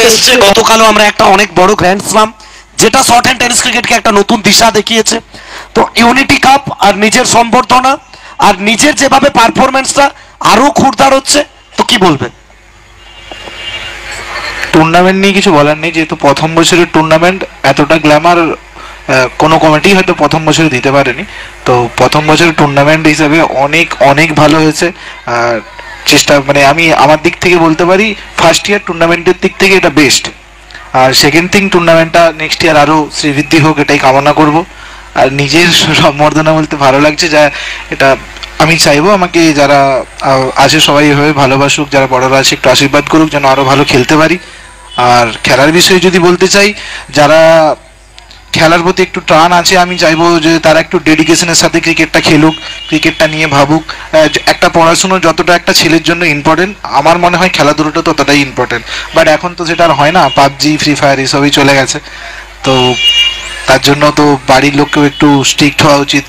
এসছে। গতকালও আমরা একটা অনেক বড় গ্র্যান্ড স্লাম, যেটা শর্ট হ্যান্ড টেনিস ক্রিকেটকে একটা নতুন দিশা দেখিয়েছে। তো ইউনিটি কাপ আর নিজের সম্বর্ধনা আর নিজের যেভাবে পারফরমেন্সটা আরো খুরদার হচ্ছে, তো কি বলবেন? টুর্নামেন্ট নিয়ে কিছু বলার নেই, যেহেতু প্রথম বছরের টুর্নামেন্ট, এতটা গ্ল্যামার কোনো কমিটি হয়তো প্রথম বছরে দিতে পারেনি। তো প্রথম বছরের টুর্নামেন্ট হিসাবে অনেক অনেক ভালো হয়েছে। আর চেষ্টা মানে আমি আমার দিক থেকে বলতে পারি ফার্স্ট ইয়ার টুর্নামেন্টের দিক থেকে এটা বেস্ট। আর সেকেন্ড থিং, টুর্নামেন্টটা নেক্সট ইয়ার আরও শ্রীবৃদ্ধি হোক, এটাই কামনা করব। আর নিজের সম্বর্ধনা বলতে ভালো লাগছে, যা এটা আমি চাইবো আমাকে যারা আছে সবাই এভাবে ভালোবাসুক, যারা বড়রা আছে একটু আশীর্বাদ করুক যেন আরও ভালো খেলতে পারি। আর খেলার বিষয়ে যদি বলতে চাই, যারা খেলার প্রতি একটু টান আছে, আমি চাইবো যে তারা একটু ডেডিকেশনের সাথে ক্রিকেটটা খেলুক, ক্রিকেটটা নিয়ে ভাবুক। একটা পড়াশুনো যতটা একটা ছেলের জন্য ইম্পর্টেন্ট, আমার মনে হয় খেলাধুলোটা ততটাই ইম্পর্টেন্ট। বাট এখন তো সেটা আর হয় না, পাবজি, ফ্রি ফায়ার এসবই চলে গেছে। তো তার জন্য তো বাড়ির লোককেও একটু স্ট্রিক্ট হওয়া উচিত।